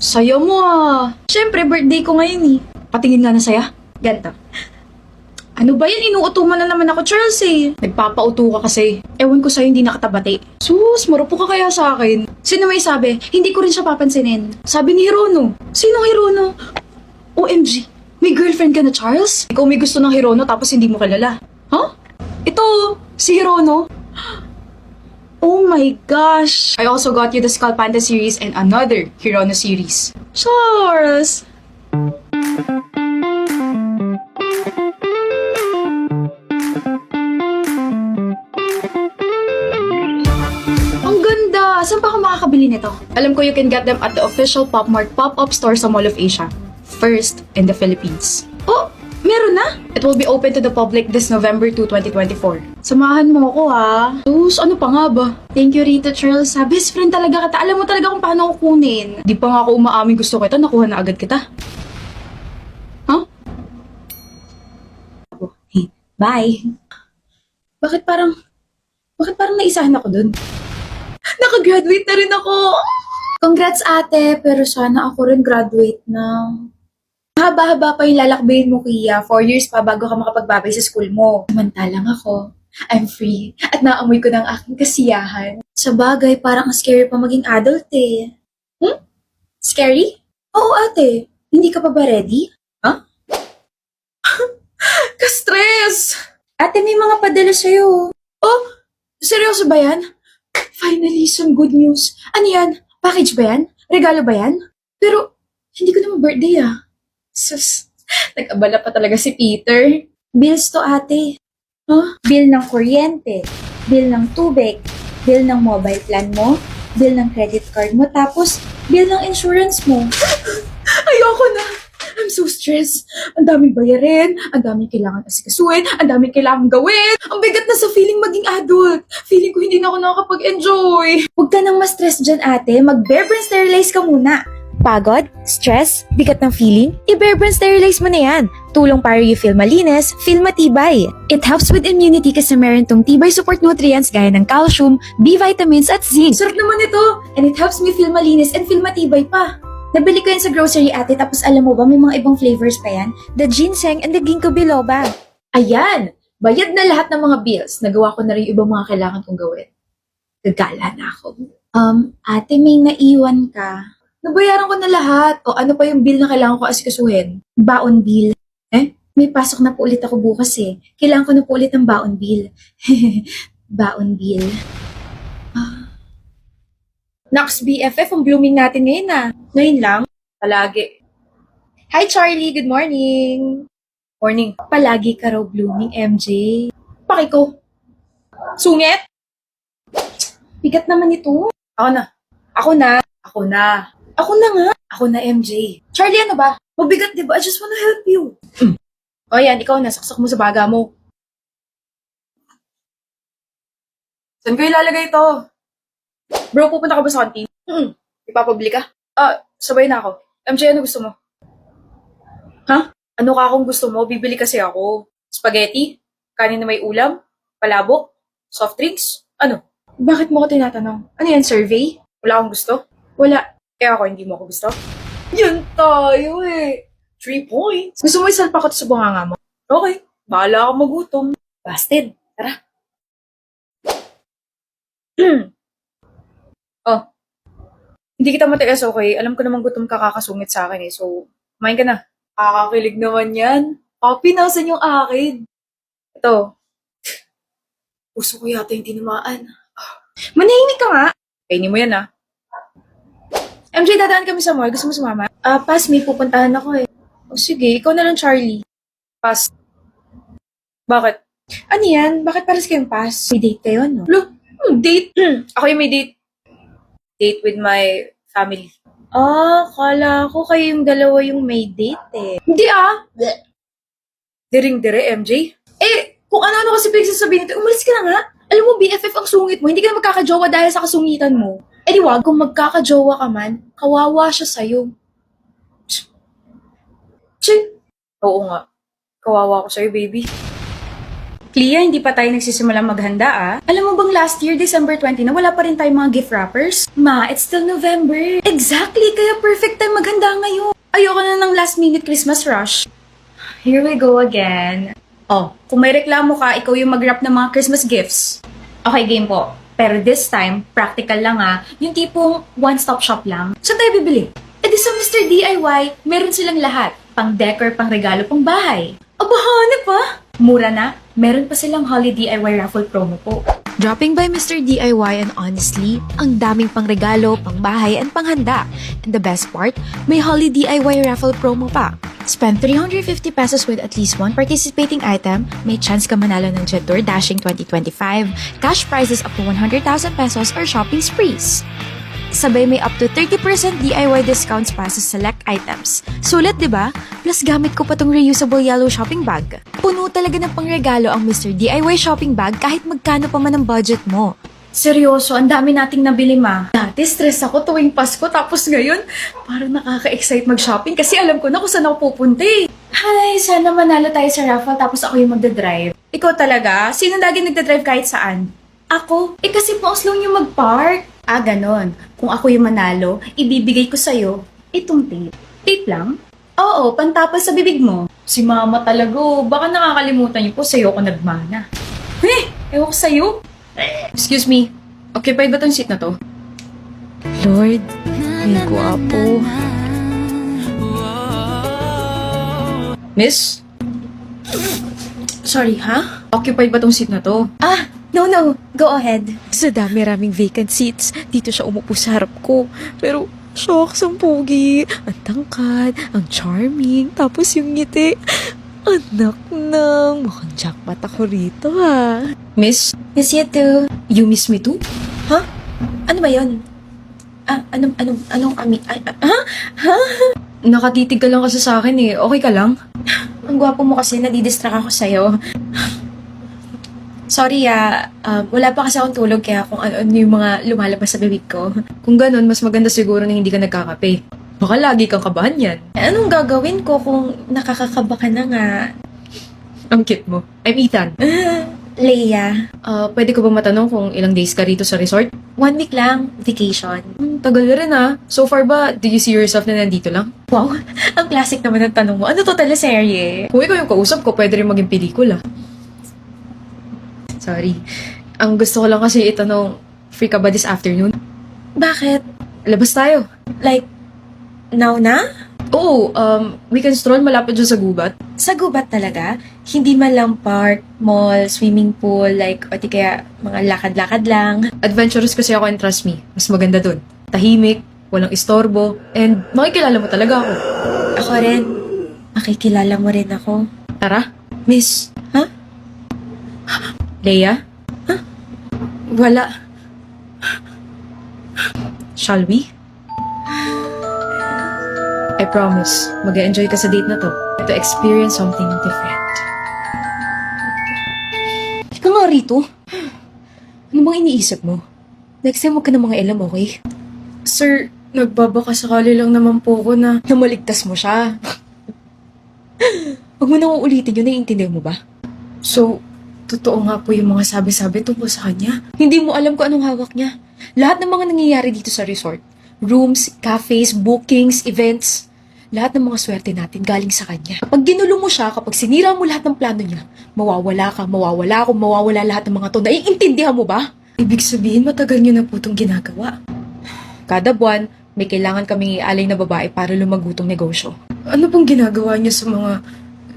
Saya mo ah. Siyempre, birthday ko ngayon eh. Patingin nga na saya. Ganto. Ano ba yan? Inuuto mo na naman ako, Charles eh. Nagpapauto ka kasi. Ewan ko sa'yo, hindi nakatabati. Sus, marupo ka kaya sa akin. Sino may sabi? Hindi ko rin siya papansinin. Sabi ni Hirono. Sinong Hirono? OMG. May girlfriend ka na, Charles? Ikaw may gusto ng Hirono tapos hindi mo kilala. Huh? Ito, si Hirono. Oh my gosh! I also got you the Skull Panda series and another Hirono series. Charles! Ang ganda! Saan pa ako makakabili nito? Alam ko you can get them at the official Pop Mart pop-up store sa Mall of Asia. First in the Philippines. Oh! Meron na? It will be open to the public this November 2, 2024. Samahan mo ako ha. Sus, ano pa nga ba? Thank you Rita Charles. Best friend talaga kita. Alam mo talaga kung paano ako kunin. Di pa nga ako umaamin gusto kita, nakuha na agad kita. Huh? Bye. Bakit parang naisahan ako dun? Nakagraduate na rin ako. Congrats ate, pero sana ako rin graduate na. Haba-haba pa yung lalakbayin mo, Kia. 4 years pa bago ka makapagbabay sa school mo. Samantalang ako, I'm free at naamoy ko ng aking kasiyahan. Sa bagay, parang ang scary pa maging adult eh. Scary? Oo ate. Hindi ka pa ba ready? Huh? Ka-stress! Ate, may mga padala sa'yo. Oh, seryoso ba yan? Finally, some good news. Ano yan? Package ba yan? Regalo ba yan? Pero, hindi ko naman birthday ah. Sus, nag-abala pa talaga si Peter. Bills to ate. Huh? Bill ng kuryente, bill ng tubig, bill ng mobile plan mo, bill ng credit card mo, tapos bill ng insurance mo. Ayoko na. I'm so stressed. Ang daming bayarin, ang daming kailangan asikasuhin, ang daming kailangan gawin. Ang bigat na sa feeling maging adult. Feeling ko hindi na ako nakakapag-enjoy. Huwag ka nang ma-stress dyan ate. Mag-Bear Brand Sterilize ka muna. Pagod? Stress? Bigat ng feeling? I-Bear Brand Sterilize mo na yan. Tulong para you feel malinis, feel matibay. It helps with immunity kasi meron tong tibay support nutrients gaya ng calcium, B vitamins at zinc. Sarap naman ito! And it helps me feel malinis and feel matibay pa. Nabili ko yan sa grocery ate tapos alam mo ba may mga ibang flavors pa yan? The ginseng and the ginkgo biloba. Ayan! Bayad na lahat ng mga bills. Nagawa ko na rin yung ibang mga kailangan kong gawin. Gagala na ako. Ate may naiwan ka. Nabayaran ko na lahat. O ano pa yung bill na kailangan ko asikasuhin? Baon bill. May pasok na po ulit ako bukas eh. Kailangan ko na po ulit ng baon bill. Baon bill. Naks BFF, ang blooming natin ngayon ah. Ngayon lang? Palagi. Hi Charlie, good morning. Morning. Palagi ka raw blooming, MJ. Paki ko. Sungit? Bigat naman ito. Ako na. Ako na. Ako na. Ako na nga. Ako na, MJ. Charlie, ano ba? Mabigat, di ba? I just wanna help you. O yan, ikaw na. Saksak mo sa baga mo. Saan ko ilalagay ito? Bro, pupunta ka ba sa kantin? Ipapabili ka? Sabay na ako. MJ, ano gusto mo? Ha? Ano ka kung gusto mo? Bibili kasi ako. Spaghetti? Kanin na may ulam? Palabok? Soft drinks? Ano? Bakit mo ko tinatanong? Ano yan, survey? Wala akong gusto? Wala. Kaya ako, hindi mo ako gusto? Yan tayo eh. 3 points. Gusto mo isalpa ko sa bunganga mo? Okay. Bahala ako magutom. Busted. Tara. Oh. Hindi kita matigas, okay? Alam ko naman gutom ka kakasungit sa akin eh. So, kumain ka na. Kakakilig naman yan. Papi, nasan yung akin? Ito. Puso ko yata yung tinamaan. Manahimik ka nga. Kainin mo yan ah. MJ, dadaan kami sa mall. Gusto mo sumama? Pass, may pupuntahan ako eh. O sige, ikaw na lang Charlie. Pass. Bakit? Ano yan? Bakit pares kayong pass? May date kayo, no? Look, date? Ako yung may date. Date with my family. Kala ko kayo yung dalawa yung may date eh. Hindi ah. Diring-dire, MJ. Kung ano-ano kasi pinagsasabihin nito, umalis ka na nga. Alam mo, BFF ang sungit mo. Hindi ka na magkakajowa dahil sa kasungitan mo. Di wag, kung magkakajowa ka man, kawawa siya sa'yo. Oo nga. Kawawa ko sa'yo, baby. Clea, hindi pa tayo nagsisimulang maghanda ah. Alam mo bang last year, December 20 na wala pa rin tayong mga gift wrappers? Ma, it's still November. Exactly, kaya perfect time last-minute Christmas rush. Here we go again. Oh, kung may reklamo ka, ikaw yung mag-wrap ng mga Christmas gifts. Okay, game po. Pero this time, practical lang yung tipong one-stop shop lang. Saan tayo bibili? Eh di sa Mr. DIY, meron silang lahat. Pang-decor, pang-regalo, pang-bahay. Aba, hanap pa! Mura na, meron pa silang Holiday DIY raffle promo po. Dropping by Mr. DIY and honestly, ang daming pangregalo, pangbahay, and panghanda. And the best part, may Holiday DIY raffle promo pa. Spend 350 pesos with at least one participating item, may chance ka manalo ng Jet Tour Dashing 2025, cash prizes up to 100,000 pesos, or shopping sprees. Sabay may up to 30% DIY discounts pa sa select items. Sulit, di ba? Plus gamit ko pa tong reusable yellow shopping bag. Puno talaga ng pangregalo ang Mr. DIY shopping bag kahit magkano pa man ang budget mo. Seryoso, ang dami nating nabili, ma. Dati, stress ako tuwing Pasko, tapos ngayon, parang nakaka-excite mag-shopping kasi alam ko na kung saan ako pupunta eh. Hay, sana manalo tayo sa raffle tapos ako yung magdadrive. Ikaw talaga? Sino lagi nagdadrive kahit saan? Ako? Eh kasi po, slow yung mag-park. Ah, ganon. Kung ako yung manalo, ibibigay ko sa'yo itong tape. Tape lang? Oo, pantapal sa bibig mo. Si mama talaga, baka nakakalimutan niyo po sa'yo ako nagmana. Ewan ko sa'yo. Excuse me, occupied ba tong seat na to? Lord, may guwapo. Miss? Sorry, ha? Occupied ba tong seat na to? Ah, no, go ahead. Sa dami-raming vacant seats, dito siya umupo sa harap ko. Pero, shocks ang pogi. Ang tangkad, ang charming, tapos yung ngiti. Anak nang, mukhang jackpot ako rito ha. Miss? Miss you too. You miss me too? Ha? Ano ba yun? Anong kami? Ha? Nakatitig ka lang kasi sa akin eh. Okay ka lang? Ang gwapo mo kasi, nadidistract ako sa'yo. Sorry wala pa kasi akong tulog kaya kung ano yung mga lumalabas sa bibig ko. Kung ganun, mas maganda siguro na hindi ka nagkakape. Baka lagi kang kabahan yan. Anong gagawin ko kung nakakakaba ka na nga? Ang cute mo. I'm Ethan. Leia, Pwede ko ba matanong kung ilang days ka rito sa resort? 1 week lang, vacation. Tagal na rin So far ba, do you see yourself na nandito lang? Wow, ang classic naman ng tanong mo. Ano to teleserye? Kung ikaw yung kausap ko, pwede rin maging pelikula. Sorry. Ang gusto ko lang kasi itanong, free ka ba this afternoon? Bakit? Labas tayo. Like, now na? Oo, we can stroll malapit dyan sa gubat. Sa gubat talaga? Hindi man lang park, mall, swimming pool, like, o di kaya mga lakad-lakad lang. Adventurous kasi ako and trust me, mas maganda dun. Tahimik, walang istorbo, and makikilala mo talaga ako. Ako rin. Makikilala mo rin ako. Tara, Miss, ha? Leia? Wala. Shall we? I promise, mag-enjoy ka sa date na to experience something different. Ika nga rito. Ano bang iniisip mo? Next time huwag ka na mga ilam, okay? Sir, nagbabakasakali lang naman po ko na... Namaligtas mo siya. Huwag mo nang uulitin yun, naiintindihan mo ba? So, totoo nga po yung mga sabi-sabi tungkol sa kanya. Hindi mo alam kung anong hawak niya. Lahat ng mga nangyayari dito sa resort, rooms, cafes, bookings, events, lahat ng mga swerte natin galing sa kanya. Kapag ginulo mo siya, kapag sinira mo lahat ng plano niya, mawawala ka, mawawala ako, mawawala lahat ng mga to. Naiintindihan mo ba? Ibig sabihin, matagal niyo na po itong ginagawa. Kada buwan, may kailangan kaming ialay na babae para lumagutong negosyo. Ano pong ginagawa niya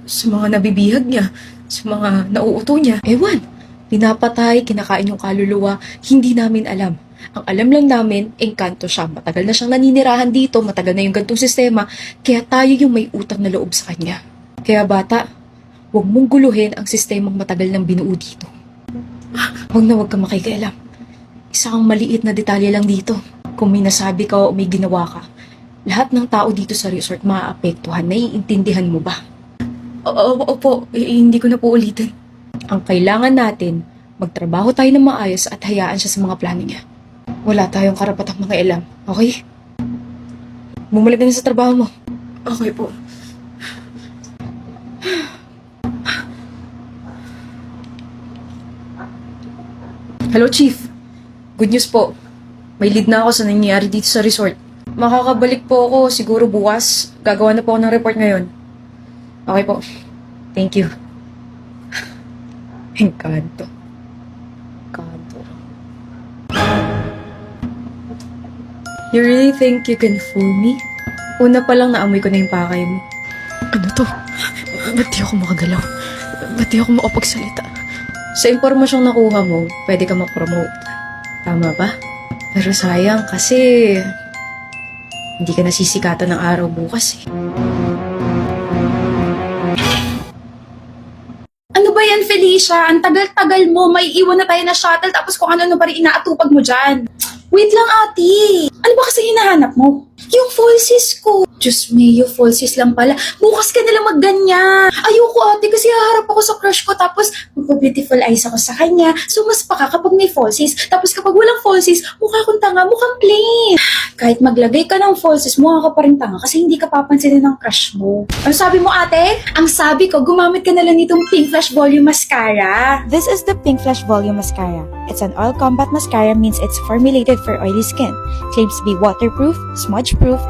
sa mga nabibihag niya? Sa mga nauuto niya? Ewan, pinapatay, kinakain yung kaluluwa, hindi namin alam. Ang alam lang namin, engkanto siya. Matagal na siyang naninirahan dito, matagal na yung gantong sistema, kaya tayo yung may utang na loob sa kanya. Kaya bata, huwag mong guluhin ang sistemang matagal nang binuo dito. Huwag na huwag ka makikialam. Isa kang maliit na detalye lang dito. Kung may nasabi ka o may ginawa ka, lahat ng tao dito sa resort maaapektuhan. Naiintindihan mo ba? Opo, hindi ko na po ulitin. Ang kailangan natin, magtrabaho tayo ng maayos at hayaan siya sa mga plano niya. Wala tayong karapatang mga ilam, okay? Bumalik na sa trabaho mo. Okay po. Hello, Chief. Good news po. May lead na ako sa nangyayari dito sa resort. makakabalik po ako siguro bukas. Gagawa na po ako ng report ngayon. Okay po. Thank you. Encanto. Encanto. You really think you can fool me? Una pa lang naamoy ko na yung pakay mo. Ano to? Ba't di ako makagalaw? Ba't di ako makapagsalita? Sa impormasyong nakuha mo, pwede ka ma-promote. Tama ba? Pero sayang kasi hindi ka nasisikatan ng araw bukas eh. Ano ba yan, Felicia? Ang tagal-tagal mo, may iwan na tayo na shuttle tapos kung ano pa rin inaatupag mo dyan. Wait lang, ate. Ano ba kasi hinahanap mo? Yung falsies ko. Diyos mio, falsies lang pala. Bukas ka nalang magganyan. Ayoko, ate, kasi haharap ako sa crush ko tapos magpa-beautiful eyes ako sa kanya. So, mas paka kapag may falsies. Tapos kapag walang falsies, mukha akong tanga, mukhang plain. Kahit maglagay ka ng falsies, mukha ka pa rin tanga kasi hindi ka papansinin ng crush mo. Ano sabi mo, ate? Ang sabi ko, gumamit ka na lang itong Pink Flash Volume Mascara. This is the Pink Flash Volume Mascara. It's an oil combat mascara, means it's formulated for oily skin. Claims to be waterproof, smudge-proof,